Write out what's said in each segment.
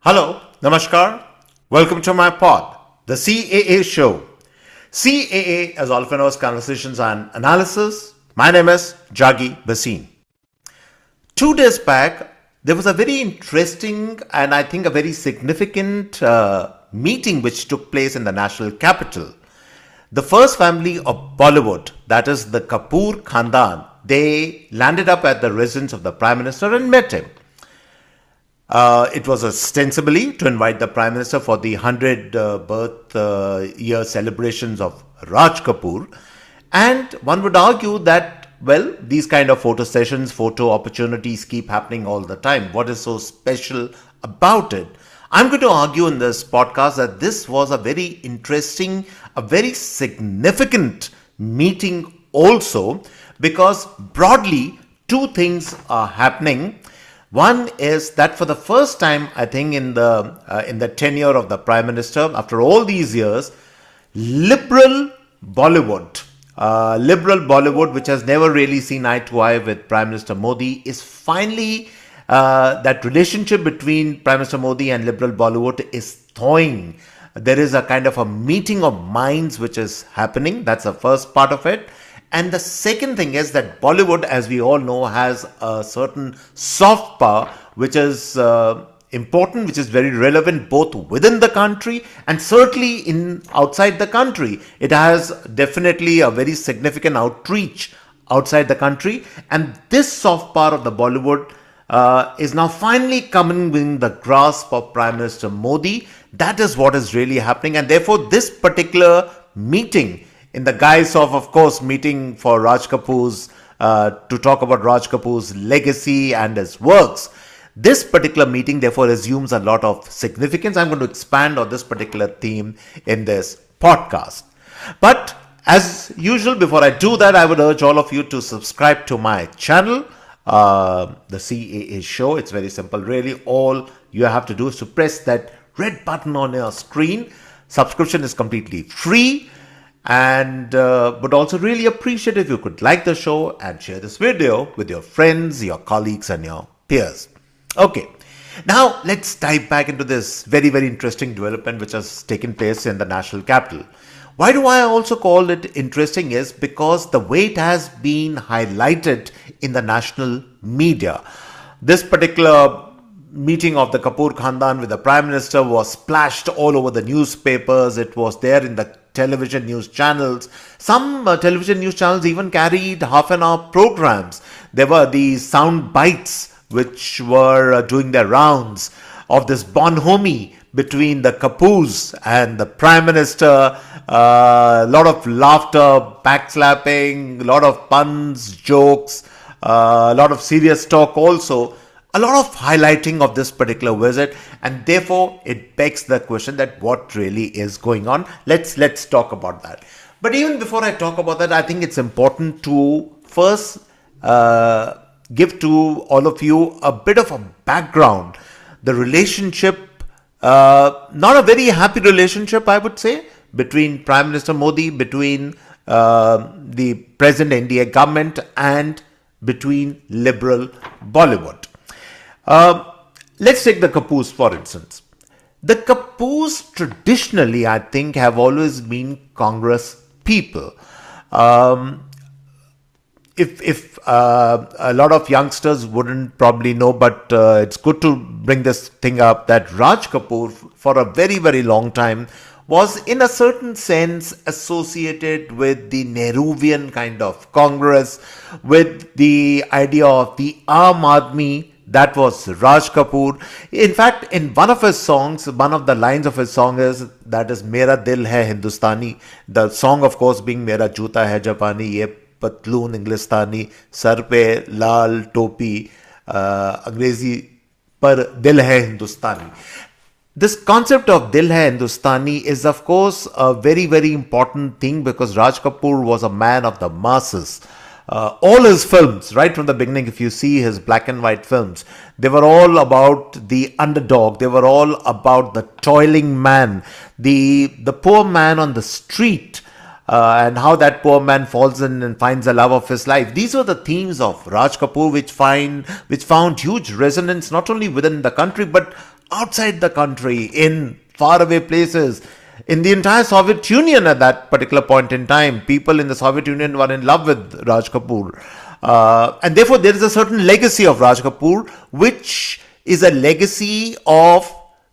Hello, Namaskar. Welcome to my pod, the CAA Show. CAA, as all of you know, is Conversations and Analysis. My name is Juggi Bhasin. 2 days back, there was a very interesting and I think a very significant meeting which took place in the national capital. The first family of Bollywood, that is the Kapoor Khandan, they landed up at the residence of the Prime Minister and met him. It was ostensibly to invite the Prime Minister for the 100th birth year celebrations of Raj Kapoor. And one would argue that, well, these kind of photo sessions, photo opportunities keep happening all the time. What is so special about it? I'm going to argue in this podcast that this was a very interesting, a very significant meeting also, because broadly, two things are happening. One is that for the first time, I think in the tenure of the Prime Minister, after all these years, liberal Bollywood, which has never really seen eye to eye with Prime Minister Modi, is finally that relationship between Prime Minister Modi and liberal Bollywood is thawing. There is a kind of a meeting of minds which is happening. That's the first part of it. And the second thing is that Bollywood, as we all know, has a certain soft power which is important, which is very relevant both within the country and certainly outside the country. It has definitely a very significant outreach outside the country. And this soft power of the Bollywood is now finally coming within the grasp of Prime Minister Modi. That is what is really happening. And therefore, this particular meeting, in the guise of course, meeting for Raj Kapoor's, to talk about Raj Kapoor's legacy and his works. This particular meeting, therefore, assumes a lot of significance. I'm going to expand on this particular theme in this podcast. But as usual, before I do that, I would urge all of you to subscribe to my channel, the CAA Show. It's very simple. Really, all you have to do is to press that red button on your screen. Subscription is completely free. And would also really appreciate if you could like the show and share this video with your friends, your colleagues and your peers. Okay, now let's dive back into this very, very interesting development which has taken place in the national capital. Why do I also call it interesting is because the way it has been highlighted in the national media. This particular meeting of the Kapoor Khandan with the Prime Minister was splashed all over the newspapers. It was there in the television news channels. Some television news channels even carried half-an-hour programs. There were these sound bites which were doing their rounds of this bonhomie between the Kapoors and the Prime Minister. A lot of laughter, backslapping, a lot of puns, jokes, a lot of serious talk also. A lot of highlighting of this particular visit, and therefore it begs the question that what really is going on. Let's talk about that. But even before I talk about that, I think it's important to first give to all of you a bit of a background. The relationship, not a very happy relationship, I would say, between Prime Minister Modi, between the present NDA government, and between liberal Bollywood. Let's take the Kapoors for instance. The Kapoors traditionally, I think, have always been Congress people. If a lot of youngsters wouldn't probably know, but it's good to bring this thing up, that Raj Kapoor for a very, very long time was in a certain sense associated with the Nehruvian kind of Congress, with the idea of the Aam Aadmi. That was Raj Kapoor. In fact, in one of his songs, one of the lines of his song is, that is Mera Dil Hai Hindustani. The song, of course, being Mera Joota Hai Japani, Ye Patloon Englistani, Sar Pe Lal Topi, Angrezi Par Dil Hai Hindustani. This concept of Dil Hai Hindustani is, of course, a very, very important thing because Raj Kapoor was a man of the masses. All his films, right from the beginning, if you see his black and white films, they were all about the underdog. They were all about the toiling man, the poor man on the street, and how that poor man falls in and finds the love of his life. These were the themes of Raj Kapoor, which found huge resonance not only within the country but outside the country, in faraway places, in the entire Soviet Union at that particular point in time. People in the Soviet Union were in love with Raj Kapoor. And therefore, there is a certain legacy of Raj Kapoor, which is a legacy of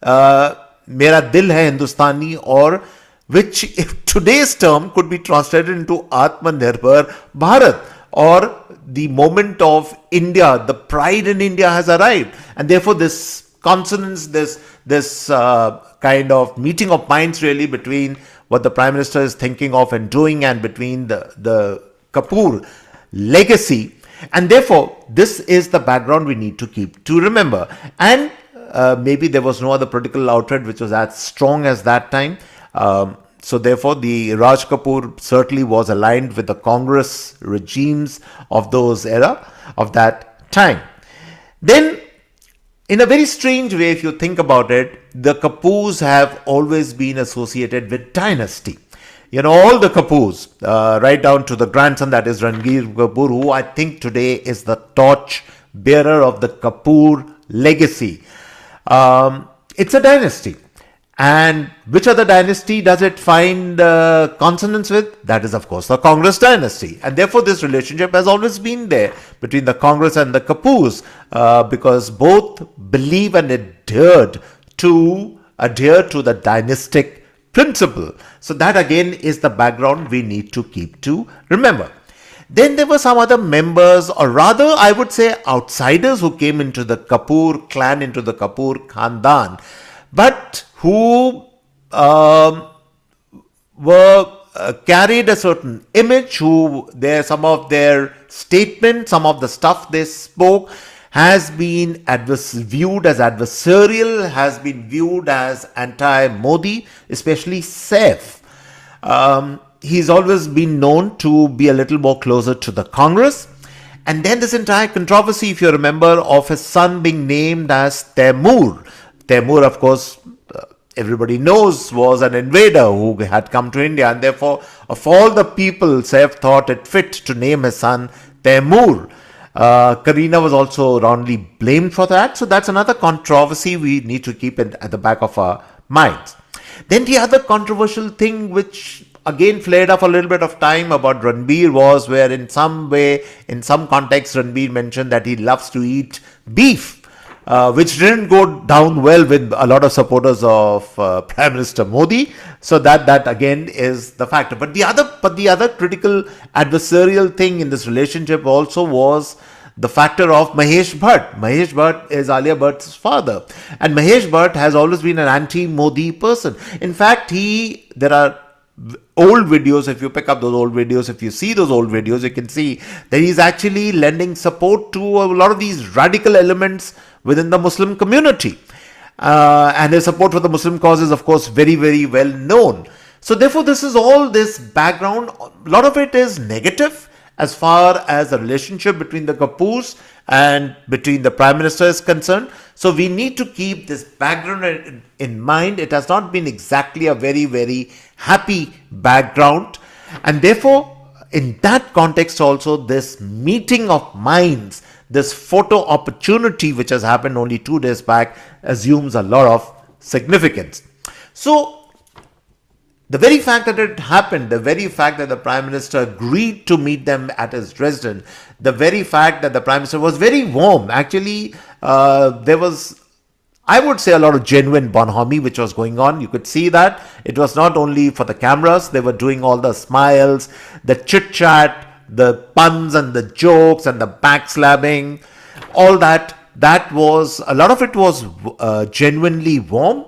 Mera Dil Hai Hindustani, or which, if today's term, could be translated into Atmanirbhar Bharat, or the moment of India, the pride in India has arrived. And therefore, this consonance, this kind of meeting of minds really between what the Prime Minister is thinking of and doing, and between the Kapoor legacy. And therefore, this is the background we need to keep to remember. And maybe there was no other political outlet which was as strong as that time. So therefore, the Raj Kapoor certainly was aligned with the Congress regimes of those era, of that time. Then, in a very strange way, if you think about it, the Kapoors have always been associated with dynasty. You know, all the Kapoors, right down to the grandson, that is Ranbir Kapoor, who I think today is the torch bearer of the Kapoor legacy. It's a dynasty. And which other dynasty does it find consonance with? That is, of course, the Congress dynasty. And therefore, this relationship has always been there between the Congress and the Kapoors, because both believe and adhere to the dynastic principle. So that again is the background we need to keep to remember. Then there were some other members, or rather I would say outsiders, who came into the Kapoor clan, into the Kapoor Khandan, but who were carried a certain image, who some of their statements, some of the stuff they spoke has been viewed as adversarial, has been viewed as anti-Modi, especially Saif. He's always been known to be a little more closer to the Congress. And then this entire controversy, if you remember, of his son being named as Taimur. Taimur, of course, everybody knows, was an invader who had come to India, and therefore, of all the people, Saif thought it fit to name his son Taimur. Kareena was also wrongly blamed for that. So that's another controversy we need to keep at the back of our minds. Then the other controversial thing, which again flared up a little bit of time, about Ranbir, was where in some way, in some context, Ranbir mentioned that he loves to eat beef, which didn't go down well with a lot of supporters of Prime Minister Modi. So that again is the factor. But the other critical adversarial thing in this relationship also was the factor of Mahesh Bhatt. Mahesh Bhatt is Alia Bhatt's father, and Mahesh Bhatt has always been an anti-Modi person. In fact, there are old videos. If you pick up those old videos, if you see those old videos, you can see that he's actually lending support to a lot of these radical elements within the Muslim community. And his support for the Muslim cause is, of course, very, very well known. So therefore, this is all this background. A lot of it is negative as far as the relationship between the Kapoors and between the Prime Minister is concerned. So we need to keep this background in mind. It has not been exactly a very, very happy background. And therefore, in that context also, this meeting of minds, this photo opportunity which has happened only 2 days back, assumes a lot of significance. So the very fact that it happened, the very fact that the Prime Minister agreed to meet them at his residence, the very fact that the Prime Minister was very warm, actually there was, I would say, a lot of genuine bonhomie which was going on. You could see that. It was not only for the cameras, they were doing all the smiles, the chit-chat, the puns and the jokes and the backslabbing, all that. That was, a lot of it was genuinely warm.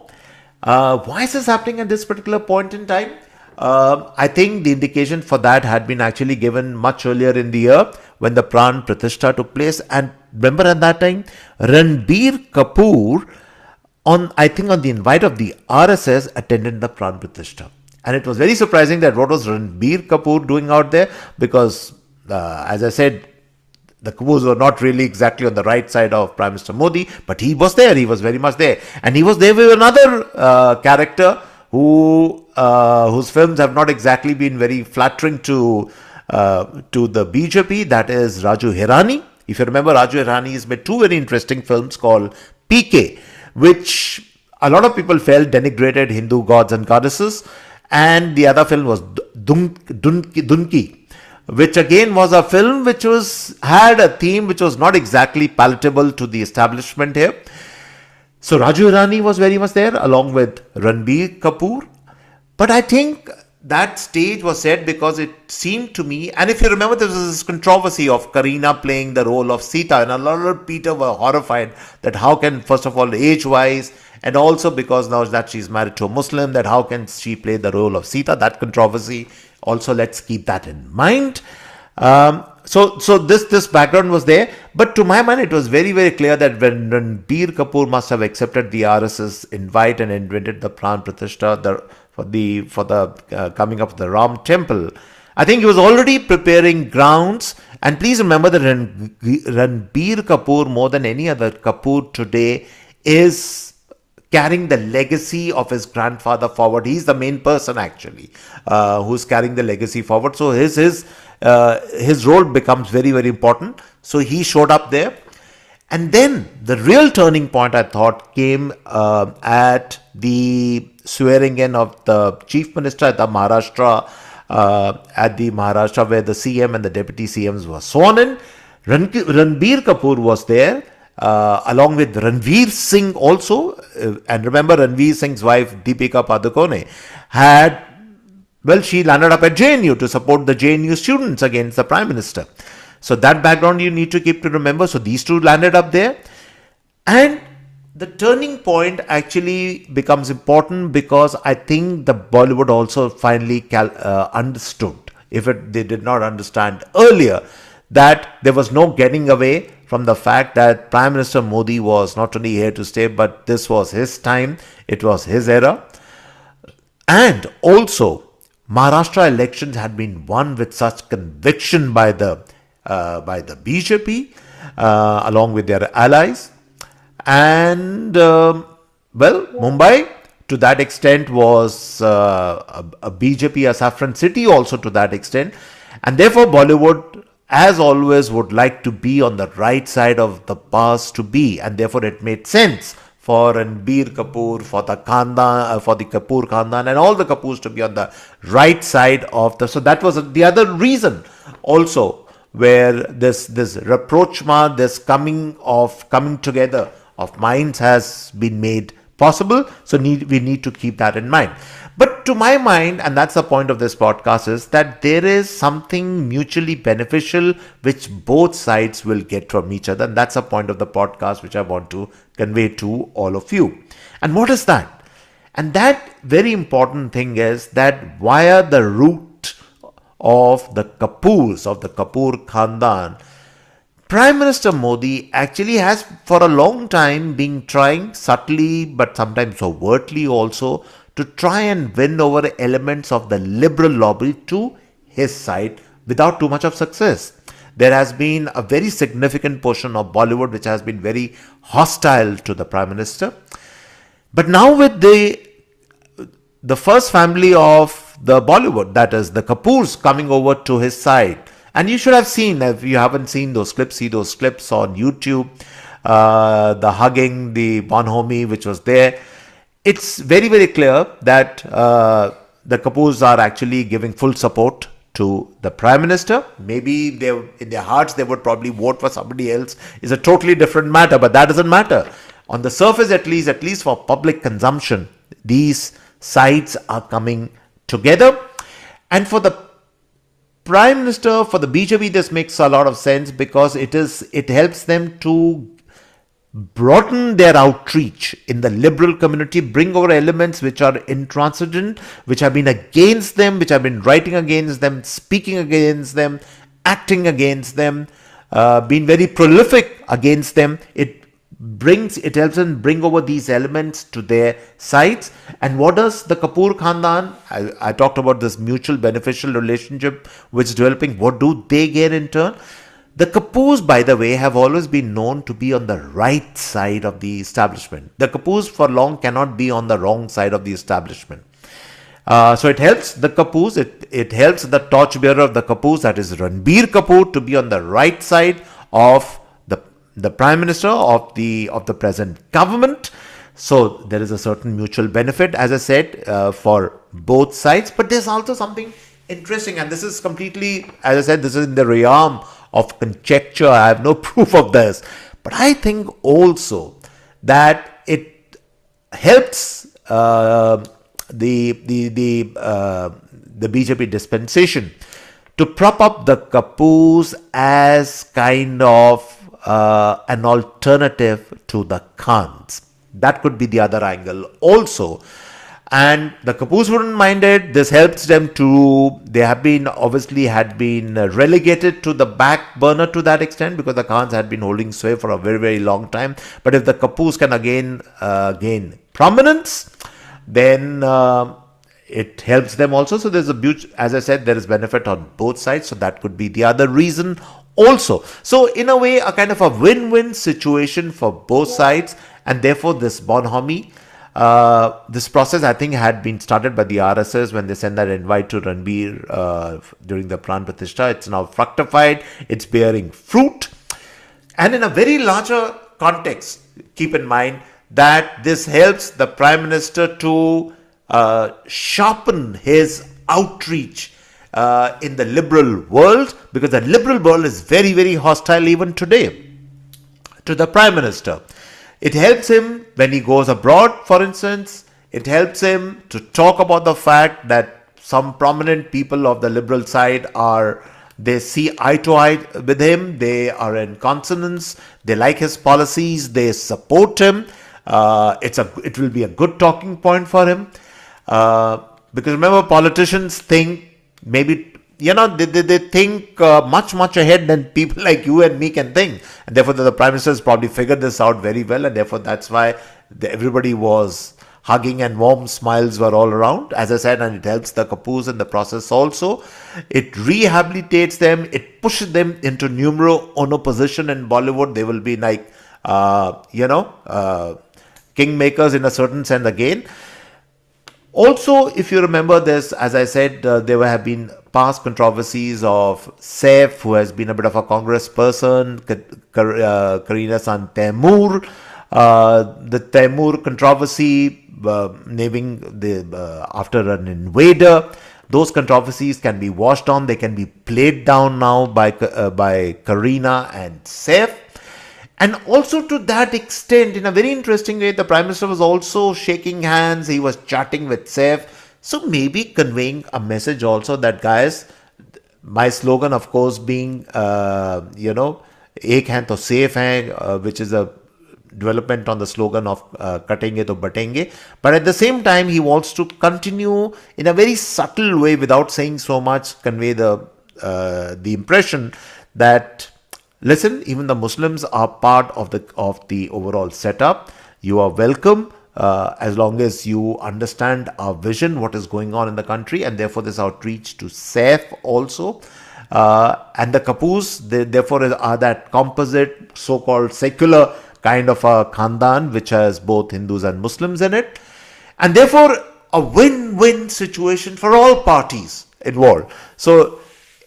Why is this happening at this particular point in time? I think the indication for that had been actually given much earlier in the year when the Pran Pratishtha took place. And remember, at that time, Ranbir Kapoor, I think on the invite of the RSS, attended the Pran Pratishtha. And it was very surprising that what was Ranbir Kapoor doing out there, because as I said, the Kapoors were not really exactly on the right side of Prime Minister Modi, but he was there. He was very much there. And he was there with another character whose films have not exactly been very flattering to the BJP, that is Raju Hirani. If you remember, Raju Hirani has made 2 very interesting films called PK, which a lot of people felt denigrated Hindu gods and goddesses. And the other film was Dunki, which again was a film which had a theme which was not exactly palatable to the establishment here. So Raju Irani was very much there along with Ranbir Kapoor. But I think that stage was set because it seemed to me, and if you remember, there was this controversy of Kareena playing the role of Sita, and a lot of people were horrified that how can, first of all, age-wise, and also because now that she's married to a Muslim, that how can she play the role of Sita? That controversy. Also, let's keep that in mind. So this background was there, but to my mind, it was very, very clear that when Ranbir Kapoor must have accepted the RSS invite and invented the Pran Pratishtha for the coming up of the Ram Temple, I think he was already preparing grounds. And please remember that Ranbir Kapoor, more than any other Kapoor today, is carrying the legacy of his grandfather forward. He's the main person actually who's carrying the legacy forward. So his role becomes very, very important. So he showed up there. And then the real turning point, I thought, came at the swearing in of the chief minister at the Maharashtra, where the CM and the deputy CMs were sworn in. Ranbir Kapoor was there, along with Ranveer Singh also. And remember, Ranveer Singh's wife, Deepika Padukone, she landed up at JNU to support the JNU students against the Prime Minister. So that background you need to keep to remember. So these two landed up there. And the turning point actually becomes important because I think the Bollywood also finally understood, they did not understand earlier, that there was no getting away from the fact that Prime Minister Modi was not only here to stay, but this was his time, it was his era. And also, Maharashtra elections had been won with such conviction by the BJP, along with their allies. And, Mumbai, to that extent, was a BJP, a saffron city also to that extent. And therefore, Bollywood, as always, would like to be on the right side of the past to be. And therefore, it made sense for Ranbir Kapoor, for the Kapoor Khandan, and all the Kapoors to be on the right side of the... So that was the other reason also, where this rapprochement, this coming together of minds has been made possible. So we need to keep that in mind. But to my mind, and that's the point of this podcast, is that there is something mutually beneficial which both sides will get from each other. And that's the point of the podcast which I want to convey to all of you. And what is that? And that very important thing is that via the route of the Kapoors, of the Kapoor Khandan, Prime Minister Modi actually has for a long time been trying subtly but sometimes overtly also to try and win over elements of the liberal lobby to his side without too much of success. There has been a very significant portion of Bollywood which has been very hostile to the Prime Minister. But now with the first family of the Bollywood, that is the Kapoors, coming over to his side, and you should have seen, if you haven't seen those clips, see those clips on YouTube, the hugging, the bonhomie which was there. It's very, very clear that the Kapoors are actually giving full support to the Prime Minister. Maybe in their hearts they would probably vote for somebody else. It's a totally different matter, but that doesn't matter. On the surface, at least for public consumption, these sides are coming together. And for the Prime Minister, for the BJP, this makes a lot of sense because it helps them to broaden their outreach in the liberal community, bring over elements which are intransigent, which have been against them, which have been writing against them, speaking against them, acting against them, been very prolific against them. It helps them bring over these elements to their sides. And what does the Kapoor Khandan, I talked about this mutual beneficial relationship which is developing, what do they get in turn? The Kapoors, by the way, have always been known to be on the right side of the establishment. The Kapoors for long cannot be on the wrong side of the establishment. So it helps the Kapoors, it helps the torchbearer of the Kapoors, that is Ranbir Kapoor, to be on the right side of the Prime Minister of the present government. So there is a certain mutual benefit, as I said, for both sides. But there's also something interesting, and this is completely, as I said, this is in the realm of conjecture. I have no proof of this. But I think also that it helps the BJP dispensation to prop up the Kapoors as kind of an alternative to the Khans. That could be the other angle also. And the Kapoors wouldn't mind it. This helps them to, they have been, obviously had been relegated to the back burner to that extent, because the Khans had been holding sway for a very, very long time. But if the Kapoors can again gain prominence, then it helps them also. So there's a huge, as I said, there is benefit on both sides. So that could be the other reason also. So in a way, a kind of a win-win situation for both sides. And therefore, this bonhomie, this process, I think, had been started by the RSS when they sent that invite to Ranbir during the Pran Pratishtha. It's now fructified. It's bearing fruit. And in a very larger context, keep in mind that this helps the Prime Minister to sharpen his outreach in the liberal world, because the liberal world is very, very hostile even today to the Prime Minister. It helps him when he goes abroad, for instance. It helps him to talk about the fact that some prominent people of the liberal side they see eye to eye with him. They are in consonance. They like his policies. They support him. It will be a good talking point for him. Because remember, politicians think maybe, they think much ahead than people like you and me can think. And therefore, the Prime Minister has probably figured this out very well. And therefore, that's why everybody was hugging and warm smiles were all around. As I said, and it helps the Kapoors in the process also. It rehabilitates them. It pushes them into numero uno position in Bollywood. They will be like, kingmakers in a certain sense again. Also, if you remember this, as I said, there have been past controversies of Saif, who has been a bit of a Congress person, Karina's son Taimur, the Taimur controversy, naming after an invader. Those controversies can be washed on. They can be played down now by Karina and Saif. And also to that extent, in a very interesting way, the Prime Minister was also shaking hands. He was chatting with Saif. So maybe conveying a message also that, guys, my slogan, of course, being, ek hain to safe hai, which is a development on the slogan of katenge to batenge. But at the same time, he wants to continue in a very subtle way, without saying so much, convey the impression that, listen, even the Muslims are part of the overall setup. You are welcome as long as you understand our vision, what is going on in the country, and therefore this outreach to Saif also. And the Kapoors, they therefore are that composite, so-called secular kind of a Khandan, which has both Hindus and Muslims in it. And therefore, a win-win situation for all parties involved. So,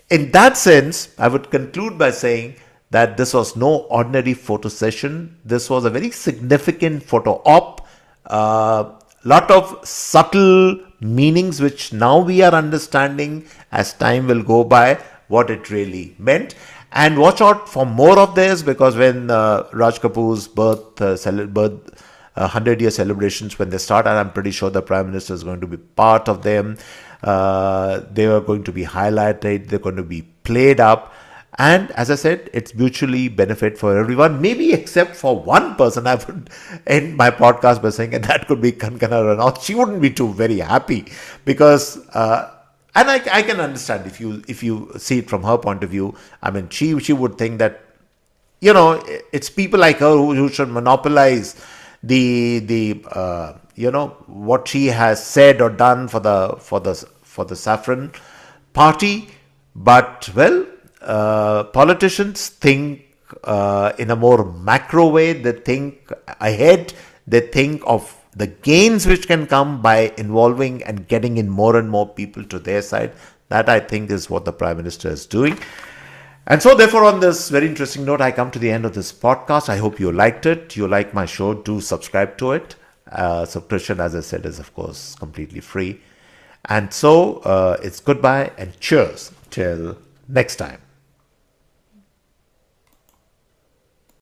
in that sense, I would conclude by saying that this was no ordinary photo session. This was a very significant photo op. Lot of subtle meanings which now we are understanding as time will go by what it really meant. And watch out for more of this, because when Raj Kapoor's birth 100-year celebrations, when they start, and I'm pretty sure the Prime Minister is going to be part of them. They are going to be highlighted. They're going to be played up. And as I said, it's mutually benefit for everyone, maybe except for one person. I would end my podcast by saying, and that could be Kankana Ranaut. She wouldn't be too very happy, because, and I can understand if you see it from her point of view. I mean, she would think that, it's people like her who should monopolize what she has said or done for the Saffron Party. But well, politicians think in a more macro way. They think ahead. They think of the gains which can come by involving and getting in more and more people to their side. That, I think, is what the Prime Minister is doing. And so therefore, on this very interesting note, I come to the end of this podcast. I hope you liked it. You like my show, do subscribe to it. Subscription, as I said, is of course completely free. And so it's goodbye and cheers till next time.